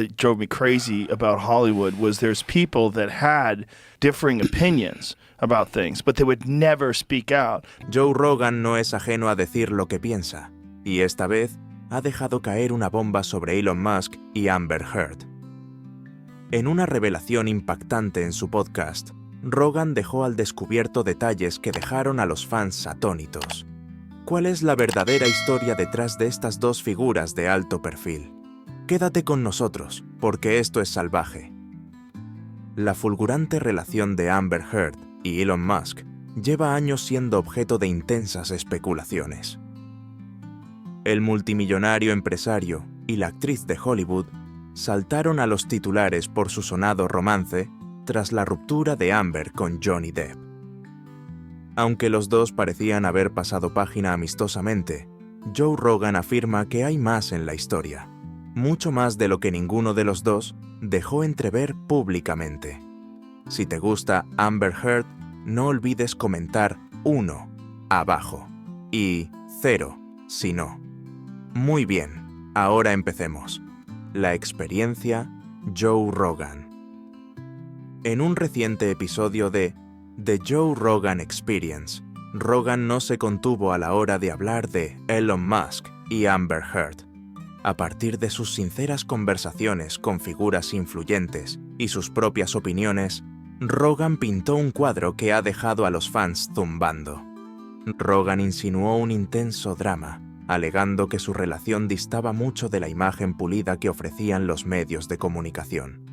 that drove me crazy about Hollywood was there's people that had differing opinions about things, but they would never speak out. Joe Rogan no es ajeno a decir lo que piensa, y esta vez ha dejado caer una bomba sobre Elon Musk y Amber Heard. En una revelación impactante en su podcast, Rogan dejó al descubierto detalles que dejaron a los fans atónitos. ¿Cuál es la verdadera historia detrás de estas dos figuras de alto perfil? Quédate con nosotros, porque esto es salvaje. La fulgurante relación de Amber Heard y Elon Musk lleva años siendo objeto de intensas especulaciones. El multimillonario empresario y la actriz de Hollywood saltaron a los titulares por su sonado romance tras la ruptura de Amber con Johnny Depp. Aunque los dos parecían haber pasado página amistosamente, Joe Rogan afirma que hay más en la historia, mucho más de lo que ninguno de los dos dejó entrever públicamente. Si te gusta Amber Heard, no olvides comentar 1 abajo y 0 si no. Muy bien, ahora empecemos. La experiencia Joe Rogan. En un reciente episodio de The Joe Rogan Experience, Rogan no se contuvo a la hora de hablar de Elon Musk y Amber Heard. A partir de sus sinceras conversaciones con figuras influyentes y sus propias opiniones, Rogan pintó un cuadro que ha dejado a los fans zumbando. Rogan insinuó un intenso drama, alegando que su relación distaba mucho de la imagen pulida que ofrecían los medios de comunicación.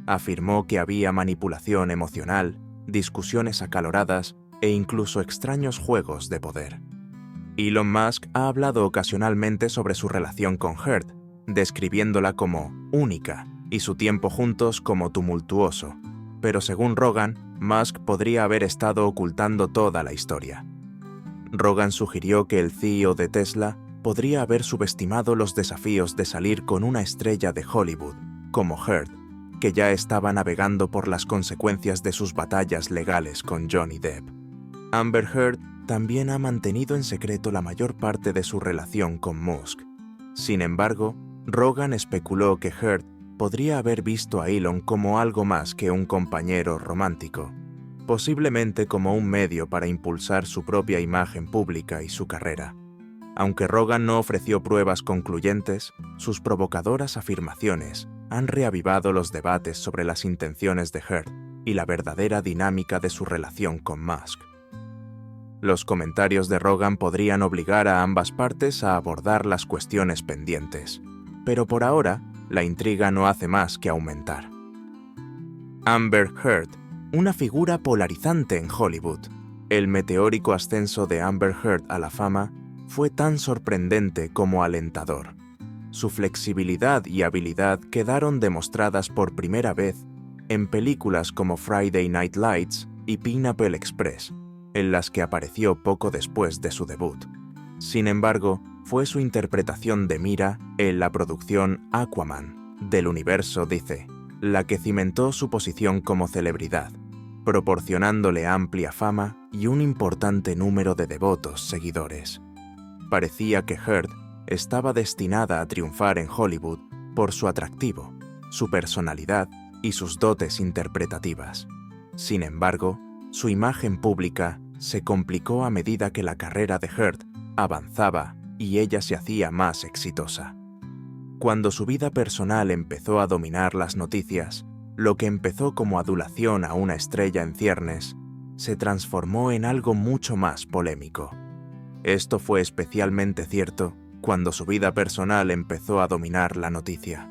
Afirmó que había manipulación emocional, discusiones acaloradas e incluso extraños juegos de poder. Elon Musk ha hablado ocasionalmente sobre su relación con Heard, describiéndola como única y su tiempo juntos como tumultuoso, pero según Rogan, Musk podría haber estado ocultando toda la historia. Rogan sugirió que el CEO de Tesla podría haber subestimado los desafíos de salir con una estrella de Hollywood, como Heard, que ya estaba navegando por las consecuencias de sus batallas legales con Johnny Depp. Amber Heard también ha mantenido en secreto la mayor parte de su relación con Musk. Sin embargo, Rogan especuló que Heard podría haber visto a Elon como algo más que un compañero romántico, posiblemente como un medio para impulsar su propia imagen pública y su carrera. Aunque Rogan no ofreció pruebas concluyentes, sus provocadoras afirmaciones han reavivado los debates sobre las intenciones de Heard y la verdadera dinámica de su relación con Musk. Los comentarios de Rogan podrían obligar a ambas partes a abordar las cuestiones pendientes, pero por ahora, la intriga no hace más que aumentar. Amber Heard, una figura polarizante en Hollywood. El meteórico ascenso de Amber Heard a la fama fue tan sorprendente como alentador. Su flexibilidad y habilidad quedaron demostradas por primera vez en películas como Friday Night Lights y Pineapple Express, en las que apareció poco después de su debut. Sin embargo, fue su interpretación de Mira en la producción Aquaman del universo DC, la que cimentó su posición como celebridad, proporcionándole amplia fama y un importante número de devotos seguidores. Parecía que Heard estaba destinada a triunfar en Hollywood por su atractivo, su personalidad y sus dotes interpretativas. Sin embargo, su imagen pública se complicó a medida que la carrera de Heard avanzaba y ella se hacía más exitosa. Cuando su vida personal empezó a dominar las noticias, lo que empezó como adulación a una estrella en ciernes, se transformó en algo mucho más polémico. Esto fue especialmente cierto cuando su vida personal empezó a dominar la noticia.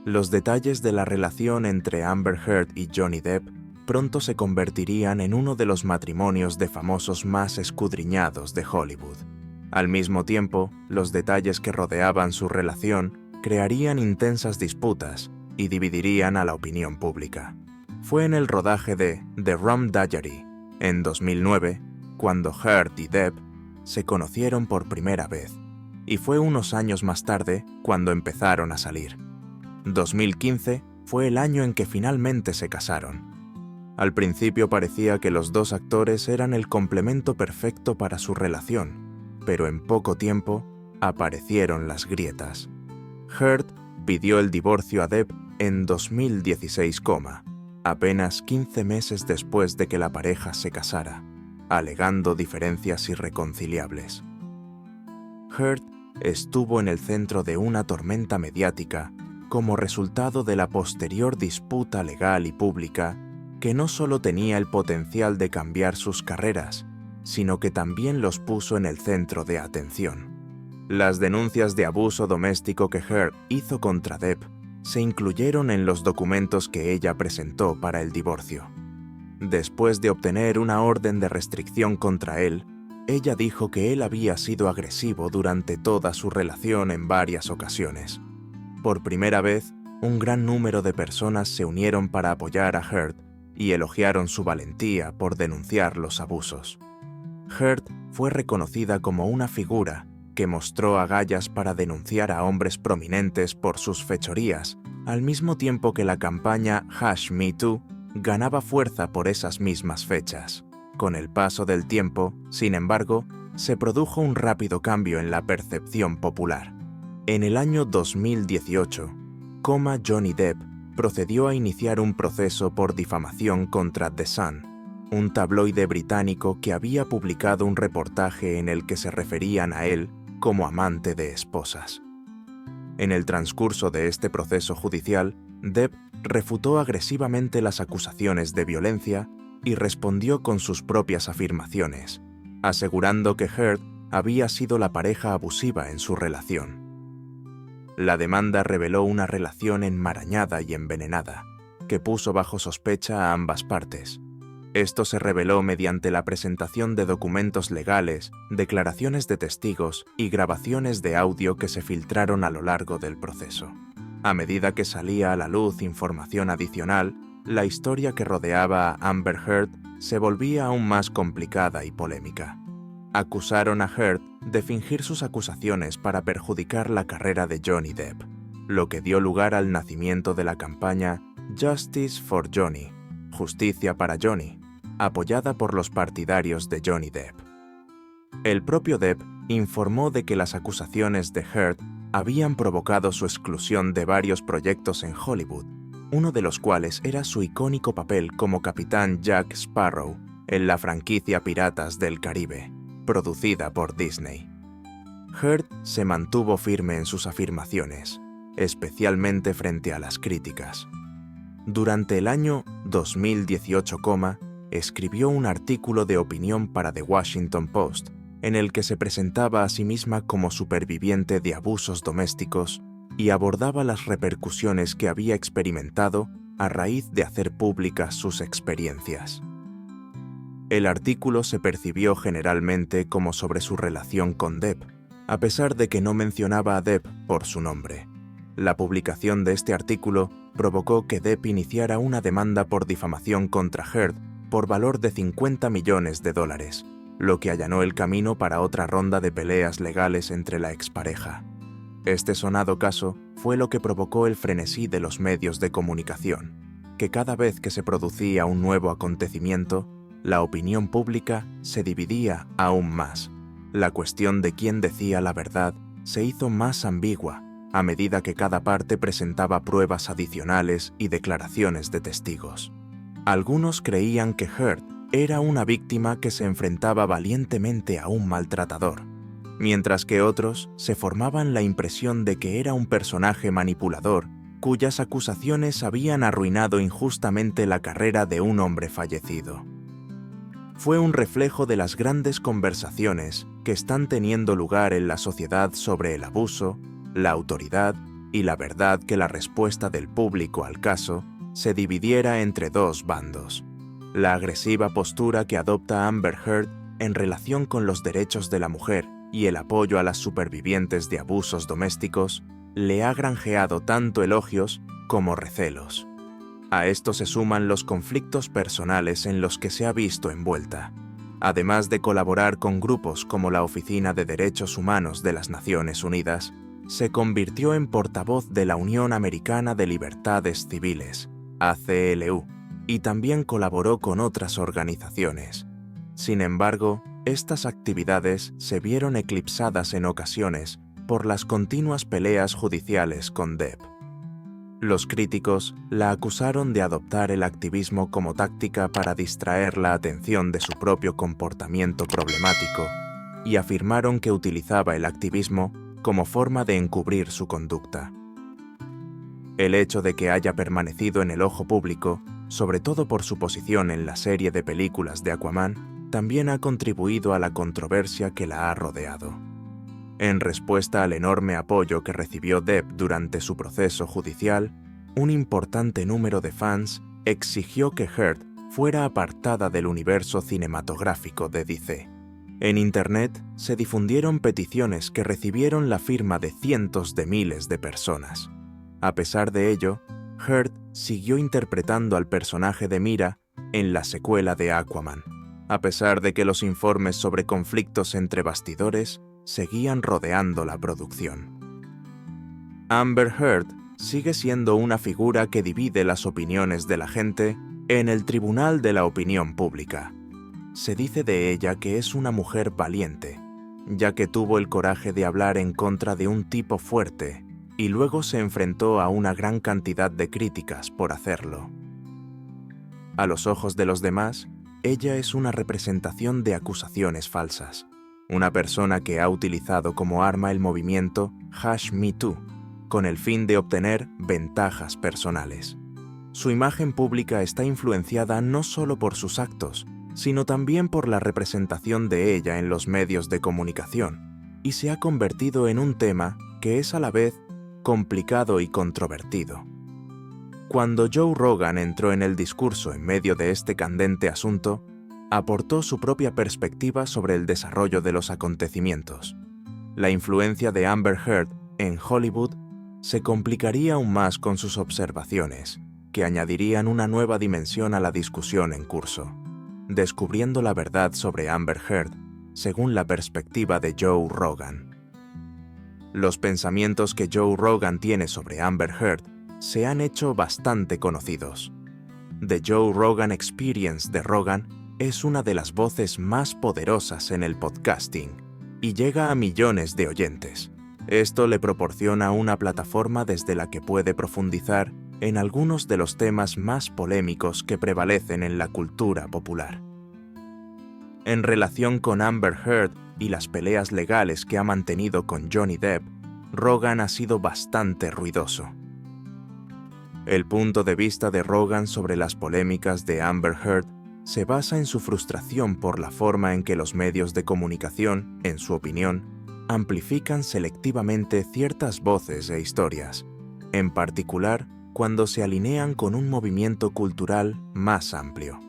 Los detalles de la relación entre Amber Heard y Johnny Depp pronto se convertirían en uno de los matrimonios de famosos más escudriñados de Hollywood. Al mismo tiempo, los detalles que rodeaban su relación crearían intensas disputas y dividirían a la opinión pública. Fue en el rodaje de The Rum Diary, en 2009, cuando Heard y Depp se conocieron por primera vez, y fue unos años más tarde cuando empezaron a salir. 2015 fue el año en que finalmente se casaron. Al principio parecía que los dos actores eran el complemento perfecto para su relación, pero en poco tiempo aparecieron las grietas. Heard pidió el divorcio a Depp en 2016, apenas 15 meses después de que la pareja se casara, alegando diferencias irreconciliables. Heard estuvo en el centro de una tormenta mediática como resultado de la posterior disputa legal y pública que no solo tenía el potencial de cambiar sus carreras, sino que también los puso en el centro de atención. Las denuncias de abuso doméstico que Heard hizo contra Depp se incluyeron en los documentos que ella presentó para el divorcio. Después de obtener una orden de restricción contra él, ella dijo que él había sido agresivo durante toda su relación en varias ocasiones. Por primera vez, un gran número de personas se unieron para apoyar a Heard y elogiaron su valentía por denunciar los abusos. Heard fue reconocida como una figura que mostró agallas para denunciar a hombres prominentes por sus fechorías, al mismo tiempo que la campaña #MeToo ganaba fuerza por esas mismas fechas. Con el paso del tiempo, sin embargo, se produjo un rápido cambio en la percepción popular. En el año 2018, Johnny Depp procedió a iniciar un proceso por difamación contra The Sun, un tabloide británico que había publicado un reportaje en el que se referían a él como amante de esposas. En el transcurso de este proceso judicial, Depp refutó agresivamente las acusaciones de violencia y respondió con sus propias afirmaciones, asegurando que Heard había sido la pareja abusiva en su relación. La demanda reveló una relación enmarañada y envenenada, que puso bajo sospecha a ambas partes. Esto se reveló mediante la presentación de documentos legales, declaraciones de testigos y grabaciones de audio que se filtraron a lo largo del proceso. A medida que salía a la luz información adicional, la historia que rodeaba a Amber Heard se volvía aún más complicada y polémica. Acusaron a Heard de fingir sus acusaciones para perjudicar la carrera de Johnny Depp, lo que dio lugar al nacimiento de la campaña Justice for Johnny, Justicia para Johnny, apoyada por los partidarios de Johnny Depp. El propio Depp informó de que las acusaciones de Heard habían provocado su exclusión de varios proyectos en Hollywood, uno de los cuales era su icónico papel como capitán Jack Sparrow en la franquicia Piratas del Caribe, producida por Disney. Heard se mantuvo firme en sus afirmaciones, especialmente frente a las críticas. Durante el año 2018, escribió un artículo de opinión para The Washington Post, en el que se presentaba a sí misma como superviviente de abusos domésticos y abordaba las repercusiones que había experimentado a raíz de hacer públicas sus experiencias. El artículo se percibió generalmente como sobre su relación con Depp, a pesar de que no mencionaba a Depp por su nombre. La publicación de este artículo provocó que Depp iniciara una demanda por difamación contra Heard por valor de $50 millones, lo que allanó el camino para otra ronda de peleas legales entre la expareja. Este sonado caso fue lo que provocó el frenesí de los medios de comunicación, que cada vez que se producía un nuevo acontecimiento, la opinión pública se dividía aún más. La cuestión de quién decía la verdad se hizo más ambigua a medida que cada parte presentaba pruebas adicionales y declaraciones de testigos. Algunos creían que Heard era una víctima que se enfrentaba valientemente a un maltratador, mientras que otros se formaban la impresión de que era un personaje manipulador cuyas acusaciones habían arruinado injustamente la carrera de un hombre fallecido. Fue un reflejo de las grandes conversaciones que están teniendo lugar en la sociedad sobre el abuso, la autoridad y la verdad que la respuesta del público al caso se dividiera entre dos bandos: la agresiva postura que adopta Amber Heard en relación con los derechos de la mujer y el apoyo a las supervivientes de abusos domésticos le ha granjeado tanto elogios como recelos. A esto se suman los conflictos personales en los que se ha visto envuelta, además de colaborar con grupos como la Oficina de Derechos Humanos de las Naciones Unidas. Se convirtió en portavoz de la Unión Americana de Libertades Civiles, ACLU, y también colaboró con otras organizaciones. Sin embargo, estas actividades se vieron eclipsadas en ocasiones por las continuas peleas judiciales con Depp. Los críticos la acusaron de adoptar el activismo como táctica para distraer la atención de su propio comportamiento problemático y afirmaron que utilizaba el activismo como forma de encubrir su conducta. El hecho de que haya permanecido en el ojo público, sobre todo por su posición en la serie de películas de Aquaman, también ha contribuido a la controversia que la ha rodeado. En respuesta al enorme apoyo que recibió Depp durante su proceso judicial, un importante número de fans exigió que Heard fuera apartada del universo cinematográfico de DC. En Internet se difundieron peticiones que recibieron la firma de cientos de miles de personas. A pesar de ello, Heard siguió interpretando al personaje de Mira en la secuela de Aquaman, a pesar de que los informes sobre conflictos entre bastidores seguían rodeando la producción. Amber Heard sigue siendo una figura que divide las opiniones de la gente en el tribunal de la opinión pública. Se dice de ella que es una mujer valiente, ya que tuvo el coraje de hablar en contra de un tipo fuerte y luego se enfrentó a una gran cantidad de críticas por hacerlo. A los ojos de los demás, ella es una representación de acusaciones falsas, una persona que ha utilizado como arma el movimiento #MeToo, con el fin de obtener ventajas personales. Su imagen pública está influenciada no solo por sus actos, sino también por la representación de ella en los medios de comunicación, y se ha convertido en un tema que es a la vez complicado y controvertido. Cuando Joe Rogan entró en el discurso en medio de este candente asunto, aportó su propia perspectiva sobre el desarrollo de los acontecimientos. La influencia de Amber Heard en Hollywood se complicaría aún más con sus observaciones, que añadirían una nueva dimensión a la discusión en curso, descubriendo la verdad sobre Amber Heard según la perspectiva de Joe Rogan. Los pensamientos que Joe Rogan tiene sobre Amber Heard se han hecho bastante conocidos. The Joe Rogan Experience de Rogan es una de las voces más poderosas en el podcasting y llega a millones de oyentes. Esto le proporciona una plataforma desde la que puede profundizar en algunos de los temas más polémicos que prevalecen en la cultura popular. En relación con Amber Heard y las peleas legales que ha mantenido con Johnny Depp, Rogan ha sido bastante ruidoso. El punto de vista de Rogan sobre las polémicas de Amber Heard se basa en su frustración por la forma en que los medios de comunicación, en su opinión, amplifican selectivamente ciertas voces e historias, en particular cuando se alinean con un movimiento cultural más amplio.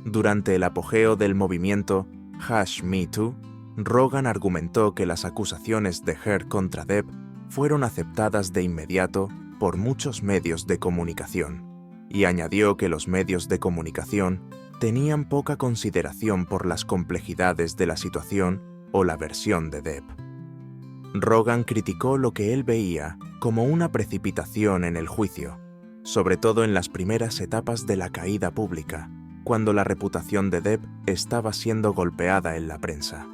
Durante el apogeo del movimiento #MeToo, Rogan argumentó que las acusaciones de Heard contra Depp fueron aceptadas de inmediato por muchos medios de comunicación, y añadió que los medios de comunicación tenían poca consideración por las complejidades de la situación o la versión de Depp. Rogan criticó lo que él veía como una precipitación en el juicio, sobre todo en las primeras etapas de la caída pública, cuando la reputación de Depp estaba siendo golpeada en la prensa.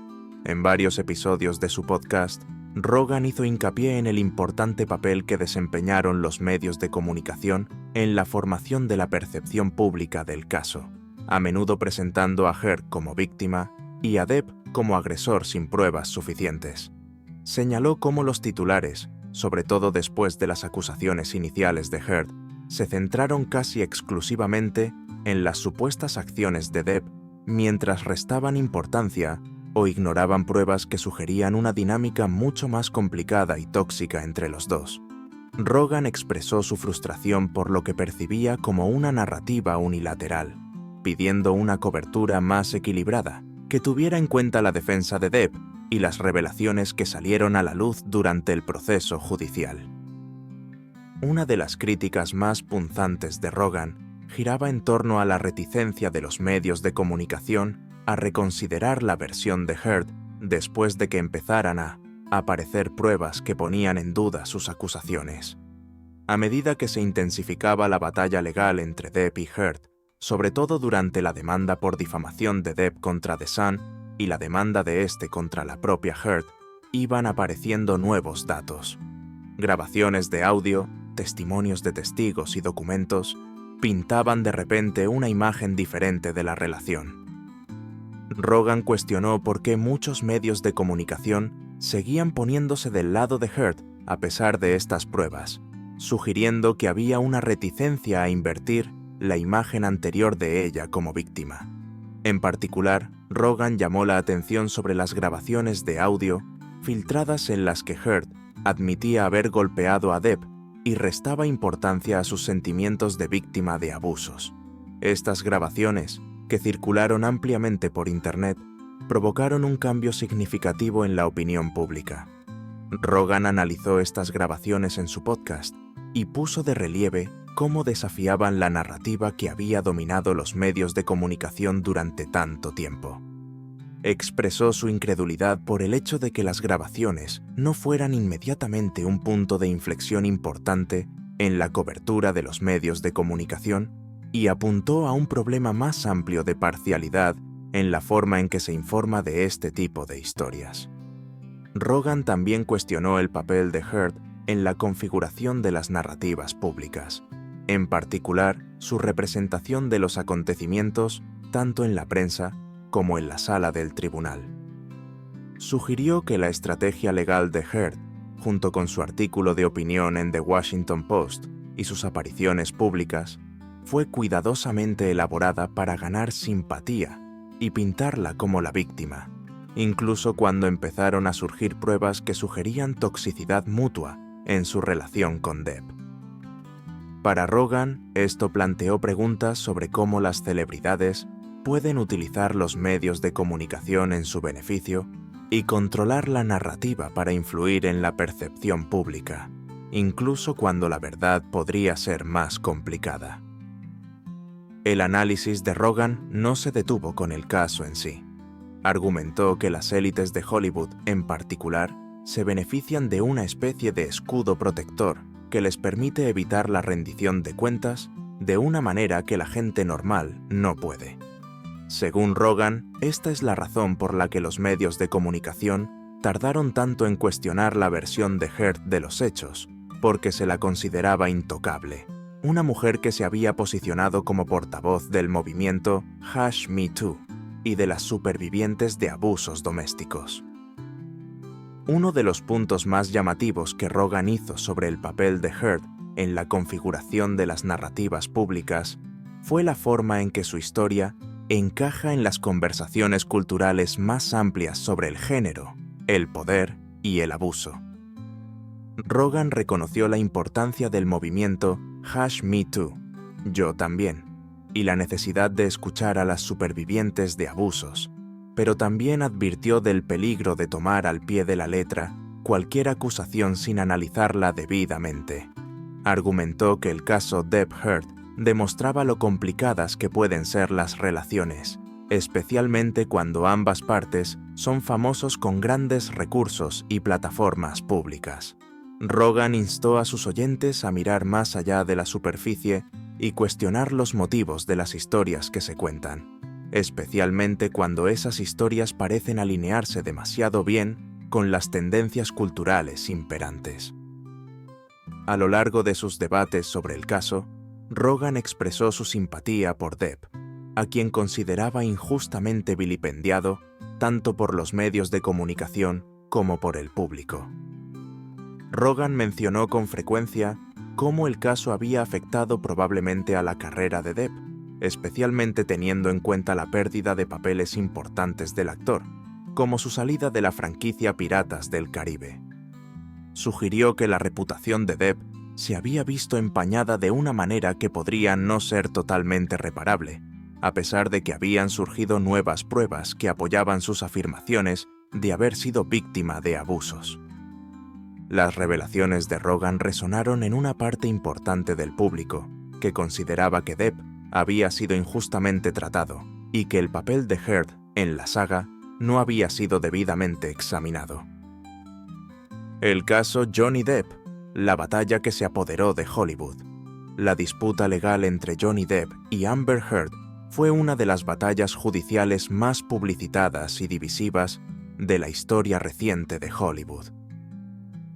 En varios episodios de su podcast, Rogan hizo hincapié en el importante papel que desempeñaron los medios de comunicación en la formación de la percepción pública del caso, a menudo presentando a Heard como víctima y a Depp como agresor sin pruebas suficientes. Señaló cómo los titulares, sobre todo después de las acusaciones iniciales de Heard, se centraron casi exclusivamente en las supuestas acciones de Depp, mientras restaban importancia o ignoraban pruebas que sugerían una dinámica mucho más complicada y tóxica entre los dos. Rogan expresó su frustración por lo que percibía como una narrativa unilateral, pidiendo una cobertura más equilibrada, que tuviera en cuenta la defensa de Depp y las revelaciones que salieron a la luz durante el proceso judicial. Una de las críticas más punzantes de Rogan giraba en torno a la reticencia de los medios de comunicación a reconsiderar la versión de Heard después de que empezaran a aparecer pruebas que ponían en duda sus acusaciones. A medida que se intensificaba la batalla legal entre Depp y Heard, sobre todo durante la demanda por difamación de Depp contra The Sun y la demanda de este contra la propia Heard, iban apareciendo nuevos datos. Grabaciones de audio, testimonios de testigos y documentos pintaban de repente una imagen diferente de la relación. Rogan cuestionó por qué muchos medios de comunicación seguían poniéndose del lado de Heard a pesar de estas pruebas, sugiriendo que había una reticencia a invertir la imagen anterior de ella como víctima. En particular, Rogan llamó la atención sobre las grabaciones de audio filtradas en las que Heard admitía haber golpeado a Depp y restaba importancia a sus sentimientos de víctima de abusos. Estas grabaciones, que circularon ampliamente por Internet, provocaron un cambio significativo en la opinión pública. Rogan analizó estas grabaciones en su podcast y puso de relieve cómo desafiaban la narrativa que había dominado los medios de comunicación durante tanto tiempo. Expresó su incredulidad por el hecho de que las grabaciones no fueran inmediatamente un punto de inflexión importante en la cobertura de los medios de comunicación y apuntó a un problema más amplio de parcialidad en la forma en que se informa de este tipo de historias. Rogan también cuestionó el papel de Heard en la configuración de las narrativas públicas, en particular su representación de los acontecimientos tanto en la prensa como en la sala del tribunal. Sugirió que la estrategia legal de Heard, junto con su artículo de opinión en The Washington Post y sus apariciones públicas, fue cuidadosamente elaborada para ganar simpatía y pintarla como la víctima, incluso cuando empezaron a surgir pruebas que sugerían toxicidad mutua en su relación con Depp. Para Rogan, esto planteó preguntas sobre cómo las celebridades pueden utilizar los medios de comunicación en su beneficio y controlar la narrativa para influir en la percepción pública, incluso cuando la verdad podría ser más complicada. El análisis de Rogan no se detuvo con el caso en sí. Argumentó que las élites de Hollywood, en particular, se benefician de una especie de escudo protector que les permite evitar la rendición de cuentas de una manera que la gente normal no puede. Según Rogan, esta es la razón por la que los medios de comunicación tardaron tanto en cuestionar la versión de Heard de los hechos, porque se la consideraba intocable, una mujer que se había posicionado como portavoz del movimiento #MeToo y de las supervivientes de abusos domésticos. Uno de los puntos más llamativos que Rogan hizo sobre el papel de Heard en la configuración de las narrativas públicas fue la forma en que su historia encaja en las conversaciones culturales más amplias sobre el género, el poder y el abuso. Rogan reconoció la importancia del movimiento #MeToo, yo también, y la necesidad de escuchar a las supervivientes de abusos, pero también advirtió del peligro de tomar al pie de la letra cualquier acusación sin analizarla debidamente. Argumentó que el caso Depp-Heard demostraba lo complicadas que pueden ser las relaciones, especialmente cuando ambas partes son famosos con grandes recursos y plataformas públicas. Rogan instó a sus oyentes a mirar más allá de la superficie y cuestionar los motivos de las historias que se cuentan, especialmente cuando esas historias parecen alinearse demasiado bien con las tendencias culturales imperantes. A lo largo de sus debates sobre el caso, Rogan expresó su simpatía por Depp, a quien consideraba injustamente vilipendiado tanto por los medios de comunicación como por el público. Rogan mencionó con frecuencia cómo el caso había afectado probablemente a la carrera de Depp, especialmente teniendo en cuenta la pérdida de papeles importantes del actor, como su salida de la franquicia Piratas del Caribe. Sugirió que la reputación de Depp se había visto empañada de una manera que podría no ser totalmente reparable, a pesar de que habían surgido nuevas pruebas que apoyaban sus afirmaciones de haber sido víctima de abusos. Las revelaciones de Rogan resonaron en una parte importante del público, que consideraba que Depp había sido injustamente tratado y que el papel de Heard en la saga no había sido debidamente examinado. El caso Johnny Depp, la batalla que se apoderó de Hollywood. La disputa legal entre Johnny Depp y Amber Heard fue una de las batallas judiciales más publicitadas y divisivas de la historia reciente de Hollywood.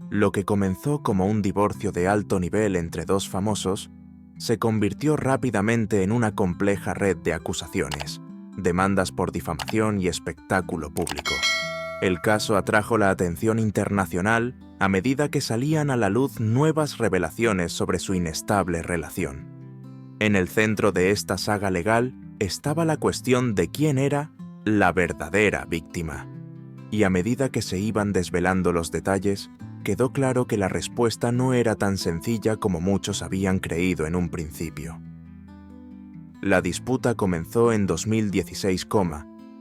Lo que comenzó como un divorcio de alto nivel entre dos famosos se convirtió rápidamente en una compleja red de acusaciones, demandas por difamación y espectáculo público. El caso atrajo la atención internacional a medida que salían a la luz nuevas revelaciones sobre su inestable relación. En el centro de esta saga legal estaba la cuestión de quién era la verdadera víctima. Y a medida que se iban desvelando los detalles, quedó claro que la respuesta no era tan sencilla como muchos habían creído en un principio. La disputa comenzó en 2016,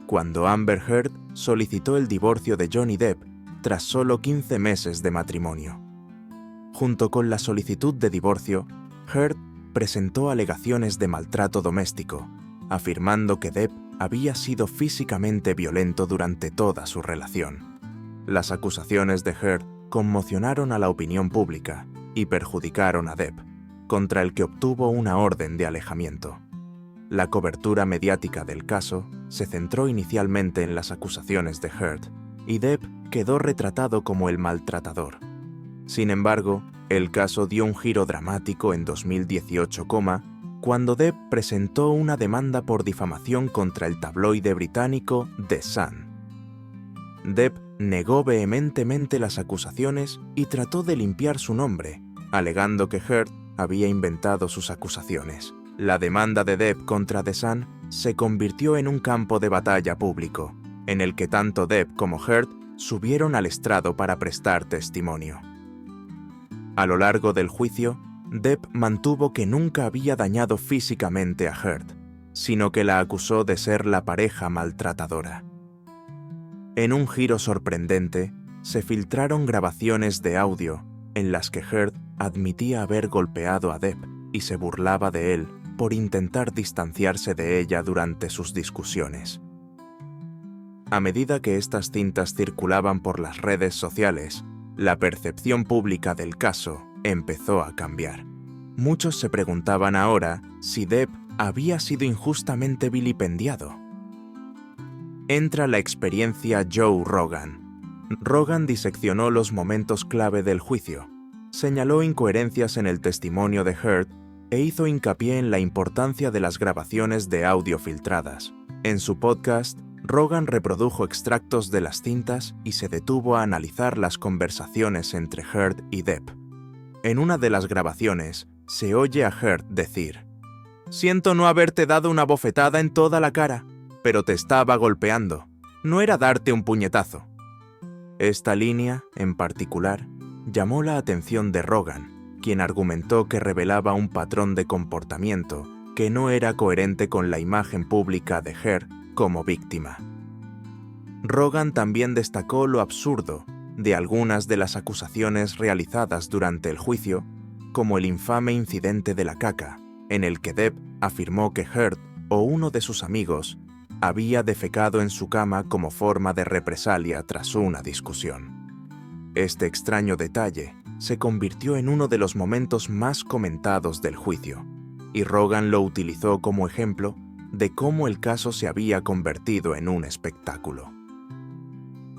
cuando Amber Heard solicitó el divorcio de Johnny Depp tras solo 15 meses de matrimonio. Junto con la solicitud de divorcio, Heard presentó alegaciones de maltrato doméstico, afirmando que Depp había sido físicamente violento durante toda su relación. Las acusaciones de Heard conmocionaron a la opinión pública y perjudicaron a Depp, contra el que obtuvo una orden de alejamiento. La cobertura mediática del caso se centró inicialmente en las acusaciones de Heard, y Depp quedó retratado como el maltratador. Sin embargo, el caso dio un giro dramático en 2018, cuando Depp presentó una demanda por difamación contra el tabloide británico The Sun. Depp negó vehementemente las acusaciones y trató de limpiar su nombre, alegando que Heard había inventado sus acusaciones. La demanda de Depp contra The Sun se convirtió en un campo de batalla público, en el que tanto Depp como Heard subieron al estrado para prestar testimonio. A lo largo del juicio, Depp mantuvo que nunca había dañado físicamente a Heard, sino que la acusó de ser la pareja maltratadora. En un giro sorprendente, se filtraron grabaciones de audio en las que Heard admitía haber golpeado a Depp y se burlaba de él por intentar distanciarse de ella durante sus discusiones. A medida que estas cintas circulaban por las redes sociales, la percepción pública del caso empezó a cambiar. Muchos se preguntaban ahora si Depp había sido injustamente vilipendiado. Entra la experiencia Joe Rogan. Rogan diseccionó los momentos clave del juicio, señaló incoherencias en el testimonio de Heard e hizo hincapié en la importancia de las grabaciones de audio filtradas. En su podcast, Rogan reprodujo extractos de las cintas y se detuvo a analizar las conversaciones entre Heard y Depp. En una de las grabaciones, se oye a Heard decir: «Siento no haberte dado una bofetada en toda la cara, pero te estaba golpeando. No era darte un puñetazo». Esta línea, en particular, llamó la atención de Rogan, quien argumentó que revelaba un patrón de comportamiento que no era coherente con la imagen pública de Heard como víctima. Rogan también destacó lo absurdo de algunas de las acusaciones realizadas durante el juicio, como el infame incidente de la caca, en el que Depp afirmó que Heard o uno de sus amigos había defecado en su cama como forma de represalia tras una discusión. Este extraño detalle se convirtió en uno de los momentos más comentados del juicio, y Rogan lo utilizó como ejemplo de cómo el caso se había convertido en un espectáculo.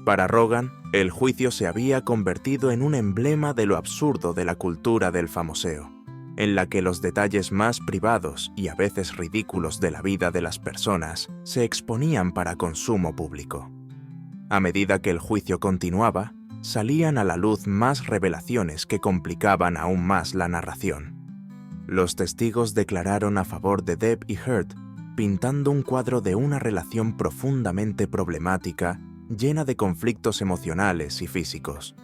Para Rogan, el juicio se había convertido en un emblema de lo absurdo de la cultura del famoseo, en la que los detalles más privados y a veces ridículos de la vida de las personas se exponían para consumo público. A medida que el juicio continuaba, salían a la luz más revelaciones que complicaban aún más la narración. Los testigos declararon a favor de Depp y Heard, pintando un cuadro de una relación profundamente problemática, llena de conflictos emocionales y físicos.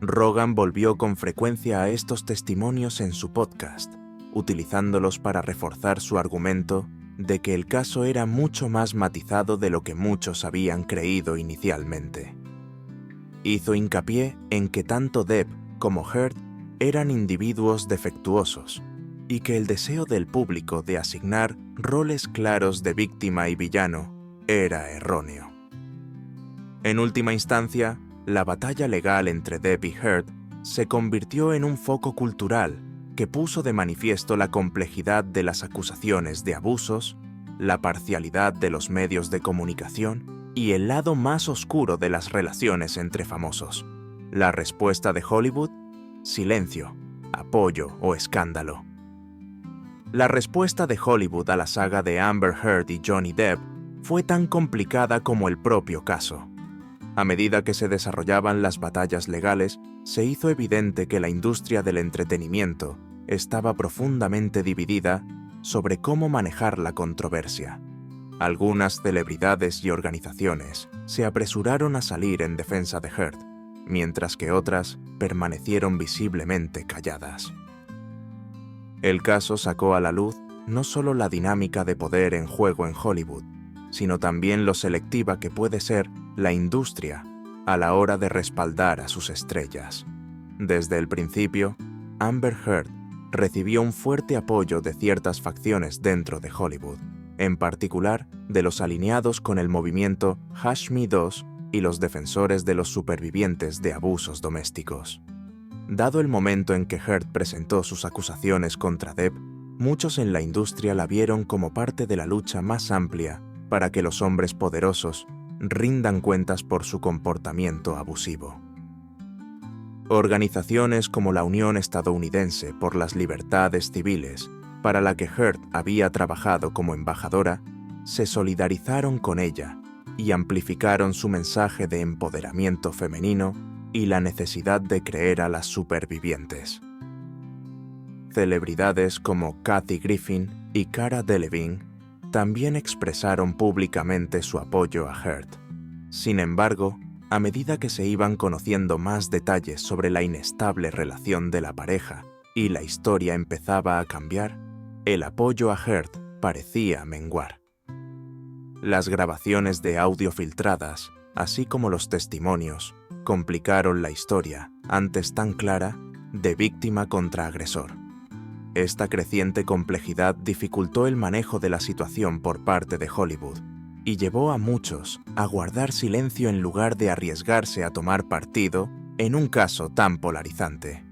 Rogan volvió con frecuencia a estos testimonios en su podcast, utilizándolos para reforzar su argumento de que el caso era mucho más matizado de lo que muchos habían creído inicialmente. Hizo hincapié en que tanto Depp como Heard eran individuos defectuosos, y que el deseo del público de asignar roles claros de víctima y villano era erróneo. En última instancia, la batalla legal entre Depp y Heard se convirtió en un foco cultural que puso de manifiesto la complejidad de las acusaciones de abusos, la parcialidad de los medios de comunicación y el lado más oscuro de las relaciones entre famosos. La respuesta de Hollywood: silencio, apoyo o escándalo. La respuesta de Hollywood a la saga de Amber Heard y Johnny Depp fue tan complicada como el propio caso. A medida que se desarrollaban las batallas legales, se hizo evidente que la industria del entretenimiento estaba profundamente dividida sobre cómo manejar la controversia. Algunas celebridades y organizaciones se apresuraron a salir en defensa de Heard, mientras que otras permanecieron visiblemente calladas. El caso sacó a la luz no solo la dinámica de poder en juego en Hollywood, sino también lo selectiva que puede ser la industria a la hora de respaldar a sus estrellas. Desde el principio, Amber Heard recibió un fuerte apoyo de ciertas facciones dentro de Hollywood, en particular de los alineados con el movimiento #MeToo y los defensores de los supervivientes de abusos domésticos. Dado el momento en que Heard presentó sus acusaciones contra Depp, muchos en la industria la vieron como parte de la lucha más amplia para que los hombres poderosos rindan cuentas por su comportamiento abusivo. Organizaciones como la Unión Estadounidense por las Libertades Civiles, para la que Heard había trabajado como embajadora, se solidarizaron con ella y amplificaron su mensaje de empoderamiento femenino y la necesidad de creer a las supervivientes. Celebridades como Kathy Griffin y Cara Delevingne también expresaron públicamente su apoyo a Heard. Sin embargo, a medida que se iban conociendo más detalles sobre la inestable relación de la pareja y la historia empezaba a cambiar, el apoyo a Heard parecía menguar. Las grabaciones de audio filtradas, así como los testimonios, complicaron la historia, antes tan clara, de víctima contra agresor. Esta creciente complejidad dificultó el manejo de la situación por parte de Hollywood y llevó a muchos a guardar silencio en lugar de arriesgarse a tomar partido en un caso tan polarizante.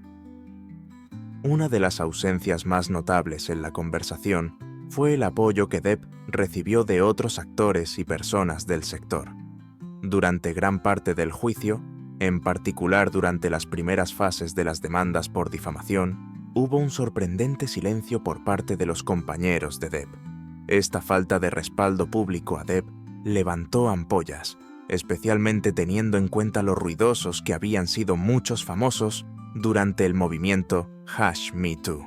Una de las ausencias más notables en la conversación fue el apoyo que Depp recibió de otros actores y personas del sector. Durante gran parte del juicio, en particular durante las primeras fases de las demandas por difamación, hubo un sorprendente silencio por parte de los compañeros de Depp. Esta falta de respaldo público a Depp levantó ampollas, especialmente teniendo en cuenta lo ruidosos que habían sido muchos famosos durante el movimiento #MeToo.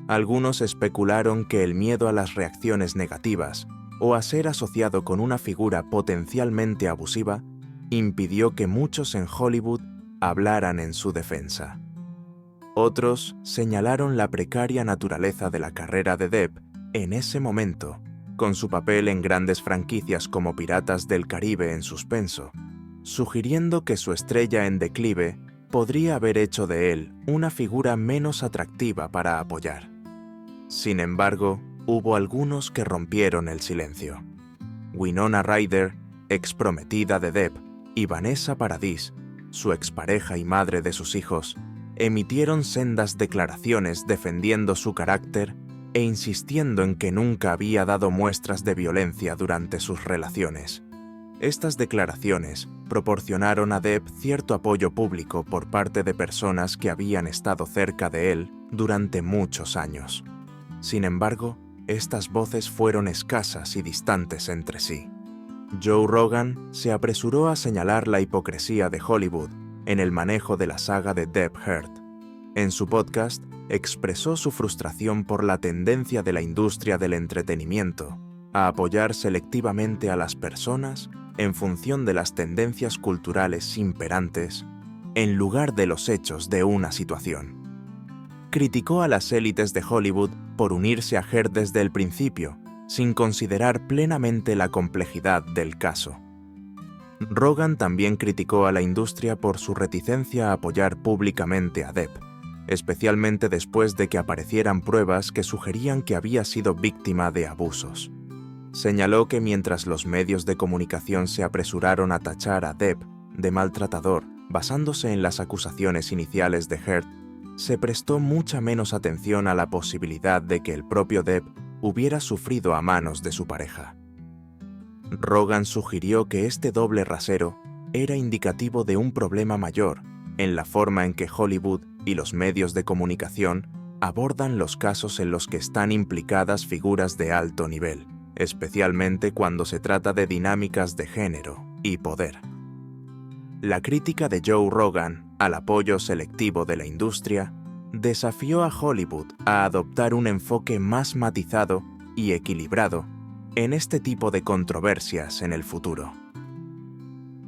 Algunos especularon que el miedo a las reacciones negativas o a ser asociado con una figura potencialmente abusiva impidió que muchos en Hollywood hablaran en su defensa. Otros señalaron la precaria naturaleza de la carrera de Depp en ese momento, con su papel en grandes franquicias como Piratas del Caribe en suspenso, sugiriendo que su estrella en declive podría haber hecho de él una figura menos atractiva para apoyar. Sin embargo, hubo algunos que rompieron el silencio. Winona Ryder, exprometida de Depp, y Vanessa Paradis, su expareja y madre de sus hijos, emitieron sendas declaraciones defendiendo su carácter e insistiendo en que nunca había dado muestras de violencia durante sus relaciones. Estas declaraciones proporcionaron a Depp cierto apoyo público por parte de personas que habían estado cerca de él durante muchos años. Sin embargo, estas voces fueron escasas y distantes entre sí. Joe Rogan se apresuró a señalar la hipocresía de Hollywood en el manejo de la saga de Depp-Heard. En su podcast, expresó su frustración por la tendencia de la industria del entretenimiento a apoyar selectivamente a las personas en función de las tendencias culturales imperantes, en lugar de los hechos de una situación. Criticó a las élites de Hollywood por unirse a Heard desde el principio, sin considerar plenamente la complejidad del caso. Rogan también criticó a la industria por su reticencia a apoyar públicamente a Depp, especialmente después de que aparecieran pruebas que sugerían que había sido víctima de abusos. Señaló que mientras los medios de comunicación se apresuraron a tachar a Depp de maltratador basándose en las acusaciones iniciales de Heard, se prestó mucha menos atención a la posibilidad de que el propio Depp hubiera sufrido a manos de su pareja. Rogan sugirió que este doble rasero era indicativo de un problema mayor en la forma en que Hollywood y los medios de comunicación abordan los casos en los que están implicadas figuras de alto nivel, especialmente cuando se trata de dinámicas de género y poder. La crítica de Joe Rogan al apoyo selectivo de la industria desafió a Hollywood a adoptar un enfoque más matizado y equilibrado en este tipo de controversias en el futuro.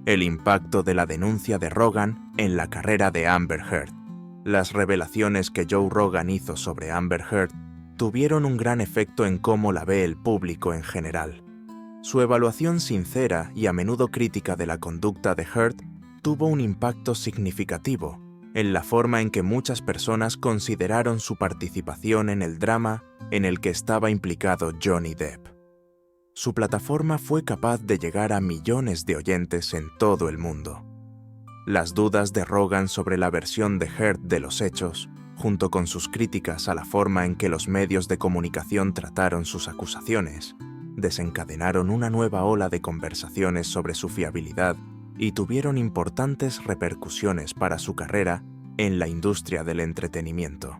El impacto de la denuncia de Rogan en la carrera de Amber Heard. Las revelaciones que Joe Rogan hizo sobre Amber Heard tuvieron un gran efecto en cómo la ve el público en general. Su evaluación sincera y a menudo crítica de la conducta de Heard tuvo un impacto significativo en la forma en que muchas personas consideraron su participación en el drama en el que estaba implicado Johnny Depp. Su plataforma fue capaz de llegar a millones de oyentes en todo el mundo. Las dudas de Rogan sobre la versión de Heard de los hechos, junto con sus críticas a la forma en que los medios de comunicación trataron sus acusaciones, desencadenaron una nueva ola de conversaciones sobre su fiabilidad y tuvieron importantes repercusiones para su carrera en la industria del entretenimiento.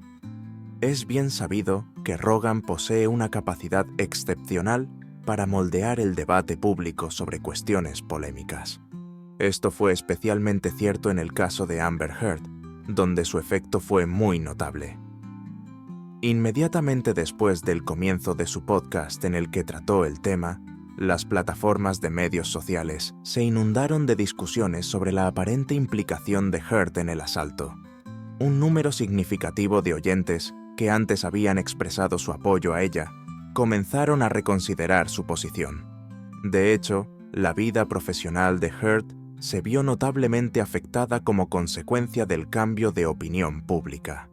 Es bien sabido que Rogan posee una capacidad excepcional para moldear el debate público sobre cuestiones polémicas. Esto fue especialmente cierto en el caso de Amber Heard, donde su efecto fue muy notable. Inmediatamente después del comienzo de su podcast en el que trató el tema, las plataformas de medios sociales se inundaron de discusiones sobre la aparente implicación de Heard en el asalto. Un número significativo de oyentes que antes habían expresado su apoyo a ella comenzaron a reconsiderar su posición. De hecho, la vida profesional de Heard se vio notablemente afectada como consecuencia del cambio de opinión pública.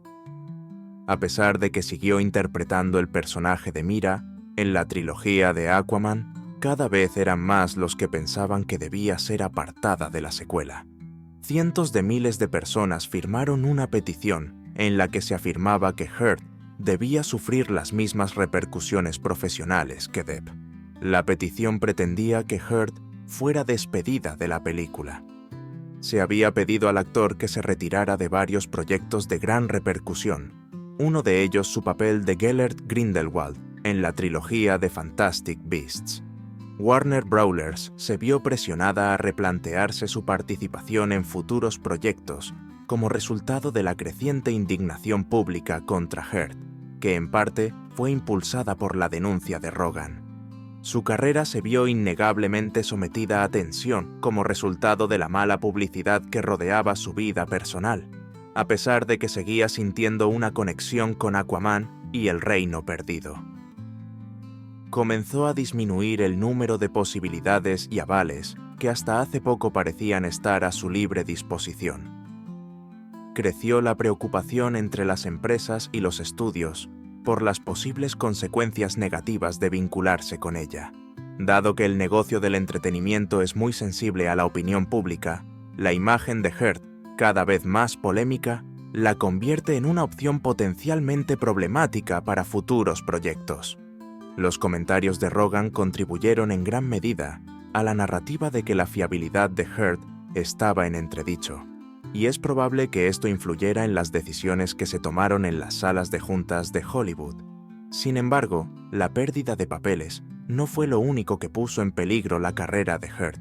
A pesar de que siguió interpretando el personaje de Mira en la trilogía de Aquaman, cada vez eran más los que pensaban que debía ser apartada de la secuela. Cientos de miles de personas firmaron una petición en la que se afirmaba que Heard debía sufrir las mismas repercusiones profesionales que Depp. La petición pretendía que Heard fuera despedida de la película. Se había pedido al actor que se retirara de varios proyectos de gran repercusión, uno de ellos su papel de Gellert Grindelwald en la trilogía de Fantastic Beasts. Warner Bros. Se vio presionada a replantearse su participación en futuros proyectos como resultado de la creciente indignación pública contra Heard, que en parte fue impulsada por la denuncia de Rogan. Su carrera se vio innegablemente sometida a tensión como resultado de la mala publicidad que rodeaba su vida personal, a pesar de que seguía sintiendo una conexión con Aquaman y el Reino Perdido. Comenzó a disminuir el número de posibilidades y avales que hasta hace poco parecían estar a su libre disposición. Creció la preocupación entre las empresas y los estudios por las posibles consecuencias negativas de vincularse con ella. Dado que el negocio del entretenimiento es muy sensible a la opinión pública, la imagen de Heard, cada vez más polémica, la convierte en una opción potencialmente problemática para futuros proyectos. Los comentarios de Rogan contribuyeron en gran medida a la narrativa de que la fiabilidad de Heard estaba en entredicho, y es probable que esto influyera en las decisiones que se tomaron en las salas de juntas de Hollywood. Sin embargo, la pérdida de papeles no fue lo único que puso en peligro la carrera de Heard.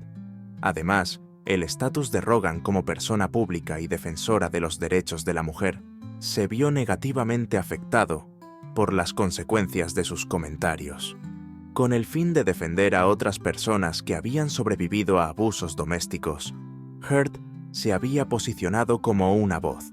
Además, el estatus de Rogan como persona pública y defensora de los derechos de la mujer se vio negativamente afectado por las consecuencias de sus comentarios. Con el fin de defender a otras personas que habían sobrevivido a abusos domésticos, Heard se había posicionado como una voz.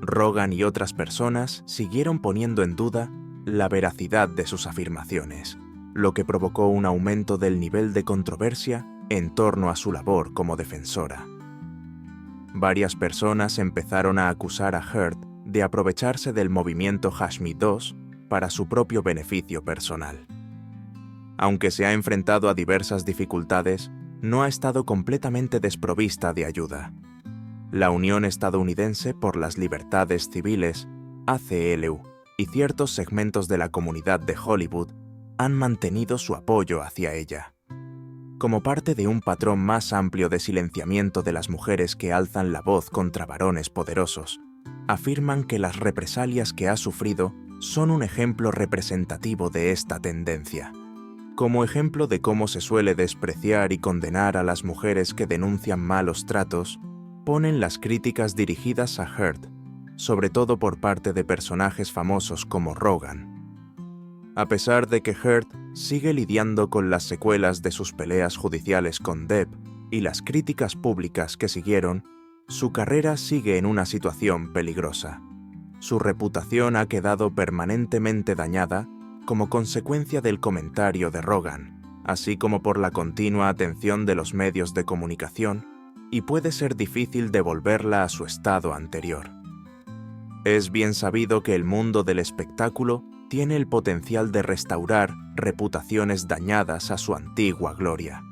Rogan y otras personas siguieron poniendo en duda la veracidad de sus afirmaciones, lo que provocó un aumento del nivel de controversia en torno a su labor como defensora. Varias personas empezaron a acusar a Heard de aprovecharse del movimiento Hashmi 2 para su propio beneficio personal. Aunque se ha enfrentado a diversas dificultades, no ha estado completamente desprovista de ayuda. La Unión Estadounidense por las Libertades Civiles, ACLU, y ciertos segmentos de la comunidad de Hollywood han mantenido su apoyo hacia ella. como parte de un patrón más amplio de silenciamiento de las mujeres que alzan la voz contra varones poderosos, afirman que las represalias que ha sufrido son un ejemplo representativo de esta tendencia. Como ejemplo de cómo se suele despreciar y condenar a las mujeres que denuncian malos tratos, ponen las críticas dirigidas a Heard, sobre todo por parte de personajes famosos como Rogan. A pesar de que Heard sigue lidiando con las secuelas de sus peleas judiciales con Depp y las críticas públicas que siguieron, su carrera sigue en una situación peligrosa. Su reputación ha quedado permanentemente dañada como consecuencia del comentario de Rogan, así como por la continua atención de los medios de comunicación, y puede ser difícil devolverla a su estado anterior. Es bien sabido que el mundo del espectáculo tiene el potencial de restaurar reputaciones dañadas a su antigua gloria.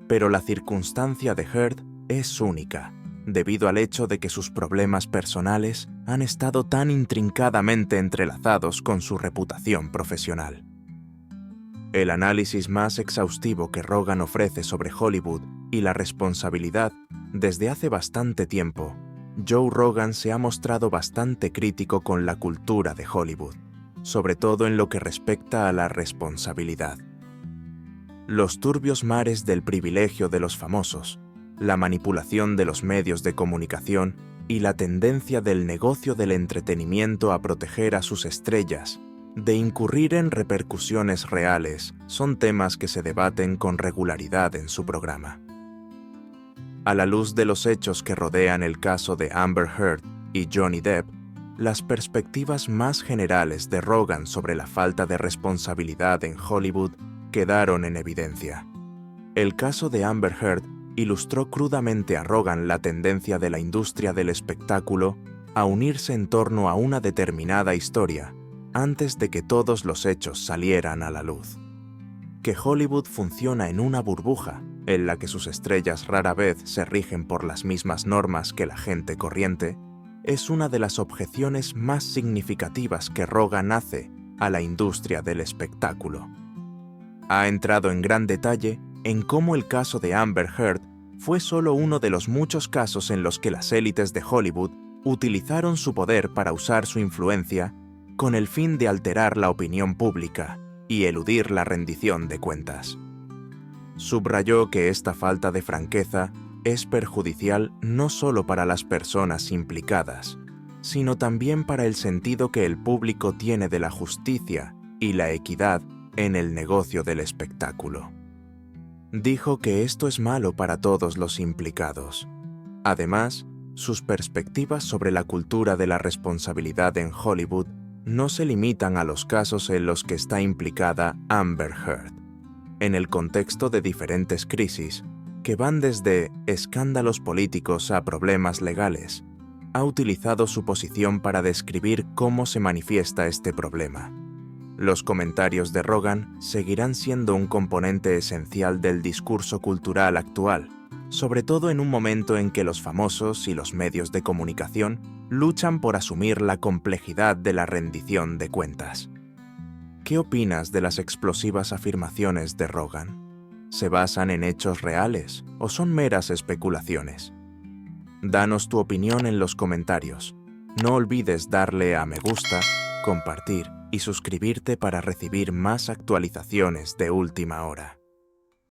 Pero la circunstancia de Heard es única, debido al hecho de que sus problemas personales han estado tan intrincadamente entrelazados con su reputación profesional. El análisis más exhaustivo que Rogan ofrece sobre Hollywood y la responsabilidad desde hace bastante tiempo, Joe Rogan se ha mostrado bastante crítico con la cultura de Hollywood, sobre todo en lo que respecta a la responsabilidad. Los turbios mares del privilegio de los famosos, la manipulación de los medios de comunicación y la tendencia del negocio del entretenimiento a proteger a sus estrellas de incurrir en repercusiones reales son temas que se debaten con regularidad en su programa. A la luz de los hechos que rodean el caso de Amber Heard y Johnny Depp, las perspectivas más generales de Rogan sobre la falta de responsabilidad en Hollywood quedaron en evidencia. El caso de Amber Heard ilustró crudamente a Rogan la tendencia de la industria del espectáculo a unirse en torno a una determinada historia antes de que todos los hechos salieran a la luz. Que Hollywood funciona en una burbuja en la que sus estrellas rara vez se rigen por las mismas normas que la gente corriente, es una de las objeciones más significativas que Rogan hace a la industria del espectáculo. Ha entrado en gran detalle en cómo el caso de Amber Heard fue solo uno de los muchos casos en los que las élites de Hollywood utilizaron su poder para usar su influencia con el fin de alterar la opinión pública y eludir la rendición de cuentas. Subrayó que esta falta de franqueza es perjudicial no solo para las personas implicadas, sino también para el sentido que el público tiene de la justicia y la equidad en el negocio del espectáculo. Dijo que esto es malo para todos los implicados. Además, sus perspectivas sobre la cultura de la responsabilidad en Hollywood no se limitan a los casos en los que está implicada Amber Heard. En el contexto de diferentes crisis, que van desde escándalos políticos a problemas legales, ha utilizado su posición para describir cómo se manifiesta este problema. Los comentarios de Rogan seguirán siendo un componente esencial del discurso cultural actual, sobre todo en un momento en que los famosos y los medios de comunicación luchan por asumir la complejidad de la rendición de cuentas. ¿Qué opinas de las explosivas afirmaciones de Rogan? ¿Se basan en hechos reales o son meras especulaciones? Danos tu opinión en los comentarios. No olvides darle a me gusta, compartir y suscribirte para recibir más actualizaciones de última hora.